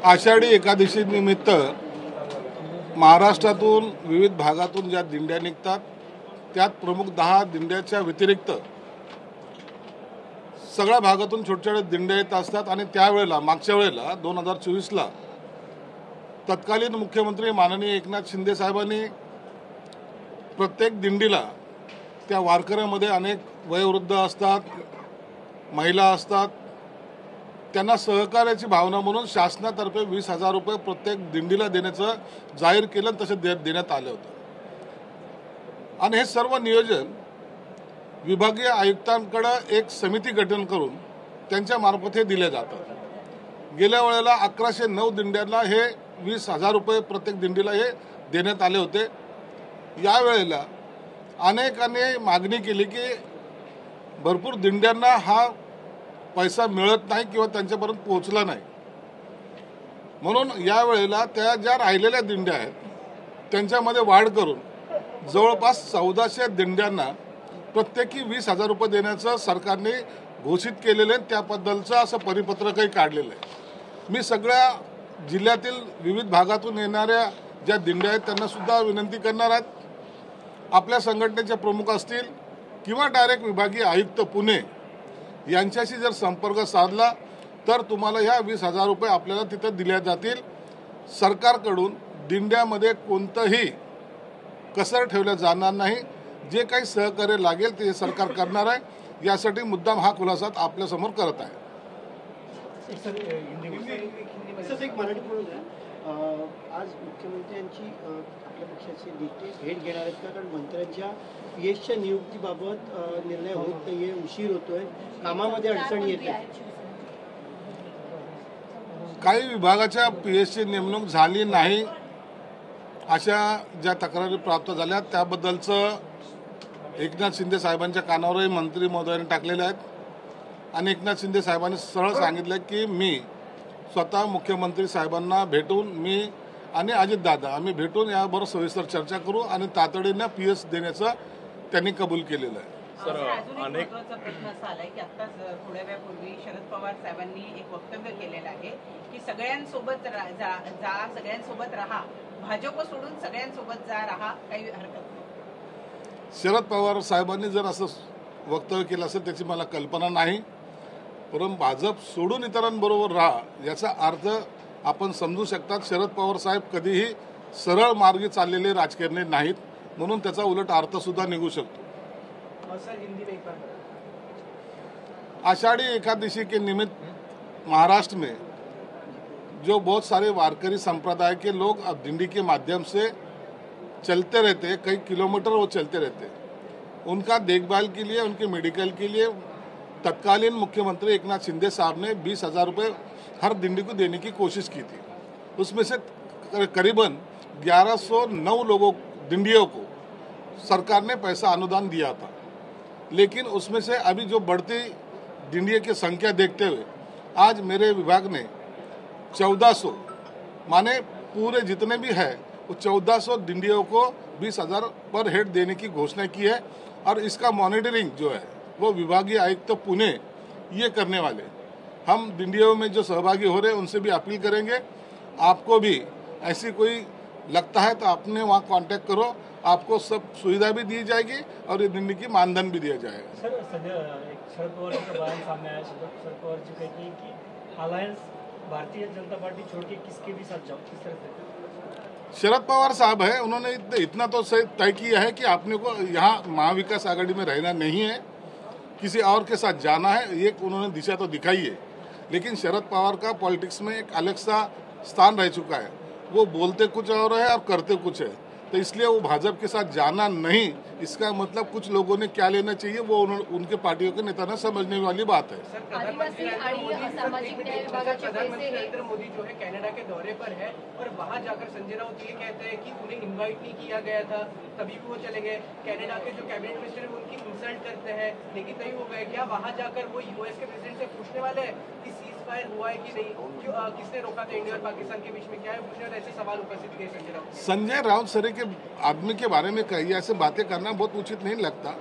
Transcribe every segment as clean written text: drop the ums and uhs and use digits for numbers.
आषाढी एकादशी निमित्त महाराष्ट्रातून विविध भागातून ज्या दिंड्या निघतात त्यात प्रमुख 10 दिंड्याच्या व्यतिरिक्त सगळ्या भागातून छोट्या छोट्या दिंड्या येत असतात आणि त्यावेळेला मागच्या वेळेला 2024ला तत्कालीन मुख्यमंत्री माननीय एकनाथ शिंदे साहेबांनी प्रत्येक दिंडीला त्या वारकऱ्यामध्ये अनेक वयोवृद्ध असतात, महिला असतात, त्यांना सहकार्याची भावना म्हणून शासनातर्फे 20,000 रुपये प्रत्येक दिंडीला देण्याचं जाहीर केलं, तसे देण्यात आले होते। आणि हे सर्व नियोजन विभागीय आयुक्तांकडे एक समिती गठन करून त्यांच्या मार्फत हे दिले जातात। गेल्या वेळेला 1109 दिंड्यांना हे 20,000 रुपये प्रत्येक दिंडीला हे देण्यात आले होते। यावेळेला अनेकांनी मागणी केली की भरपूर दिंड्यांना हा पैसा मिळत नाही किंवा त्यांच्यापर्यंत पोहोचला नाही, म्हणून यावेळेला त्या ज्या राहिलेल्या दिंड्या आहेत त्यांच्यामध्ये वाढ करून जवळपास 1400 दिंड्यांना प्रत्येकी 20,000 रुपये देण्याचं सरकारने घोषित केलेलं आहे। त्याबद्दलचं असं परिपत्रकही काढलेलं आहे। मी सगळ्या जिल्ह्यातील विविध भागातून येणाऱ्या ज्या दिंड्या आहेत त्यांना सुद्धा विनंती करणार आहेत, आपल्या संघटनेचे प्रमुख असतील किंवा डायरेक्ट विभागीय आयुक्त पुणे यांच्याशी जर संपर्क साधला तर तुम्हाला ह्या 20,000 रुपये आपल्याला तिथं दिल्या जातील। सरकारकडून दिंड्यामध्ये कोणतंही कसर ठेवलं जाणार नाही, जे काही सहकार्य लागेल ते सरकार करणार आहे। यासाठी मुद्दाम हा खुलासा आपल्यासमोर करत आहे। आज मुख्यमंत्र्यांची आपल्या पक्षाचे नेते भेट घेणार आहेत का? कारण मंत्र्यांच्या पीएसच्या नियुक्तीबाबत निर्णय होत नाहीये, उशीर होतोय, कामामध्ये अडचणी येते। काही विभागाच्या पीएसची नेमणूक झाली नाही अशा ज्या तक्रारी प्राप्त झाल्या त्याबद्दलचं एकनाथ शिंदे साहेबांच्या कानावरही मंत्री महोदयांनी टाकलेले आहेत आणि एकनाथ शिंदे साहेबांनी सरळ सांगितलं की मी स्वतः मुख्यमंत्री साहेबांना भेटून मी आणि अजितदादा आम्ही भेटून यावर सविस्तर चर्चा करू आणि तातडीने पीएस देण्याचं त्यांनी कबूल केलेलं आहे। अनेक प्रश्न असा आलाय की आता थोड्या वेळापूर्वी शरद पवार साहेबांनी एक वक्तव्य केलेलं आहे की सगळ्यांसोबत सगळ्यांसोबत राहा, भाजप सोडून सगळ्यांसोबत राहा, काही हरकत नाही। शरद पवार साहेबांनी जर असं वक्तव्य केलं असेल त्याची मला कल्पना नाही, परंतु भाजप सोडून इतरांबरोबर राहा याचा अर्थ आपण समजू शकतात। शरद पवार साहेब कधीही सरळ मार्गी चाललेले राजकारणी नाहीत, म्हणून त्याचा उलट अर्थ सुद्धा निघू शकतो। आषाढ़ी एकादशी के निमित्त महाराष्ट्र में जो बहुत सारे वारकरी संप्रदाय के लोग अब दिंडी के माध्यम से चलते रहते हैं, कई किलोमीटर वो चलते रहते हैं, उनका देखभाल के लिए, उनके मेडिकल के लिए तत्कालीन मुख्यमंत्री एकनाथ शिंदे साहब ने 20,000 रुपये हर दिंडी को देने की कोशिश की थी। उसमें से करीबन 1109 दिंडियों को सरकार ने पैसा अनुदान दिया था, लेकिन उसमें से अभी जो बढ़ती दिंडियों की संख्या देखते हुए आज मेरे विभाग ने 1400 माने पूरे जितने भी है वो 1400 दिंडियों को 20,000 पर हेड देने की घोषणा की है। और इसका मॉनिटरिंग जो है वो विभागीय आयुक्त तो पुणे ये करने वाले। हम दिंडियों में जो सहभागी हो रहे हैं उनसे भी अपील करेंगे, आपको भी ऐसी कोई लगता है तो आपने वहाँ कांटेक्ट करो, आपको सब सुविधा भी दी जाएगी और ये दिंडी की मानधन भी दिया जाएगा। सर शरद पवार जी का बयान सामने आया, शरद पवार जी कहती हैं कि अलायंस भारतीय जनता पार्टी छोड़ के किसके भी साथ जाओ, किस तरह से? शरद पवार साहब है, उन्होंने इतना तो तय किया है कि आपने को यहाँ महाविकास आघाड़ी में रहना नहीं है, किसी और के साथ जाना है, ये उन्होंने दिशा तो दिखाई है। लेकिन शरद पवार का पॉलिटिक्स में एक अलग सा स्थान रह चुका है, वो बोलते कुछ और है और करते कुछ है, तो इसलिए वो भाजपा के साथ जाना नहीं, इसका मतलब कुछ लोगों ने क्या लेना चाहिए वो उनके पार्टियों के नेता ने समझने वाली बात है। प्रधानमंत्री नरेंद्र मोदी जो है कनाडा के दौरे पर है और वहां जाकर संजय राउत ये कहते हैं कि उन्हें इनवाइट नहीं किया गया था, तभी भी वो चले गए। कनाडा के जो कैबिनेट मिनिस्टर है उनकी इंसल्ट करते हैं, लेकिन नहीं हो गए। क्या वहां जाकर वो यूएस के प्रेसिडेंट से पूछने वाले हैं कि सीज फायर हुआ है कि नहीं, क्यों किसने रोका था इंडिया और पाकिस्तान के बीच में, क्या है पूछने वाले ऐसे सवाल उपस्थित किए संजय राउत। संजय राउत सर के आदमी के बारे में कही ऐसे बातें करना बहुत उचित नहीं लगता।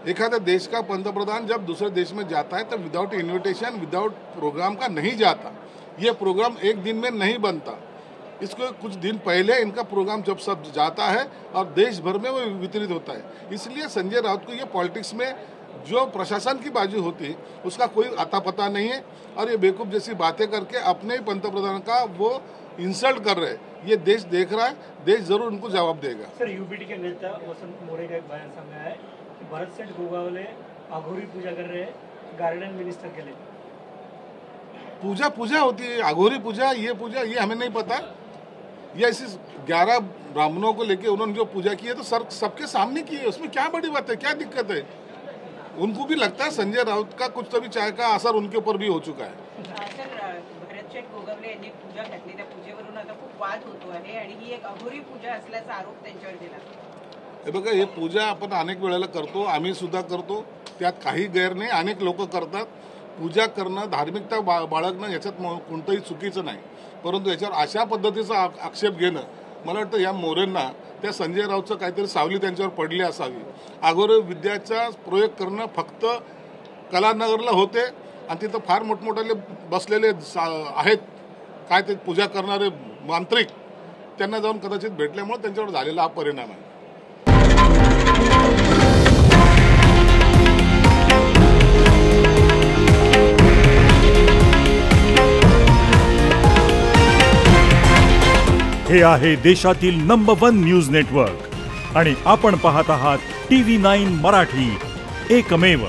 एखाद्या देश का पंतप्रधान जब दूसरे देश में जाता है तो विदाउट इन्विटेशन, विदाउट प्रोग्राम का नहीं जाता। ये प्रोग्राम एक दिन में नहीं बनता। इसको कुछ दिन पहले इनका प्रोग्राम जब सब जाता है और देश भर में वो वितरित होता है। इसलिए संजय राउत को ये पॉलिटिक्स में जो प्रशासन की बाजू होती है उसका कोई आता पता नहीं है, और ये बेवकूफ़ जैसी बातें करके अपने ही पंतप्रधान का वो इंसल्ट कर रहे हैं। ये देश देख रहा है, देश जरूर उनको जवाब देगा। सर, यूपीटी के नेता वसंत मोरे का एक बयान सामने आया है कि भरत सेठ गोगावले अघोरी पूजा कर रहे हैं गार्डन मिनिस्टर के लिए। पूजा होती है, अघोरी पूजा, ये हमें नहीं पता। ये ऐसी 11 ब्राह्मणों को लेके उन्होंने जो पूजा की है तो सर सबके सामने की है, उसमें क्या बड़ी बात है, क्या दिक्कत है? उनको भी लगता है संजय राउत का कुछ तरी चाय का असर उनके ऊपर भी हो चुका है। सर, भरत शेठ गोगावले यांनी पूजा घातली, त्या पूजेवरून आता खूप वाद होतो आहे आणि ही एक अघोरी पूजा असल्याचा आरोप त्यांच्यावर केला। हे बघा, हे पूजा आपण अनेक वेळेला करतो, आम्ही सुद्धा करतो, त्यात काही गैर नाही, अनेक लोक करतात। पूजा करणं, धार्मिकता बाळगणं याच्यात कोणतंही चुकीचं नाही, परंतु याच्यावर अशा पद्धतीचा आक्षेप घेणं, मला वाटतं या मोरेंना त्या संजय राऊतचं काहीतरी सावली त्यांच्यावर पडली असावी। अघोरी विद्याचा प्रयोग करणं फक्त कलानगरला होते आणि तिथं फार मोठमोठाले बसलेले आहेत काय ते पूजा करणारे मांत्रिक, त्यांना जाऊन कदाचित भेटल्यामुळे त्यांच्यावर झालेला हा परिणाम आहे। हे आहे देशातील नंबर 1 न्यूज नेटवर्क आणि आपण पाहत आहात TV9 मराठी, एकमेव।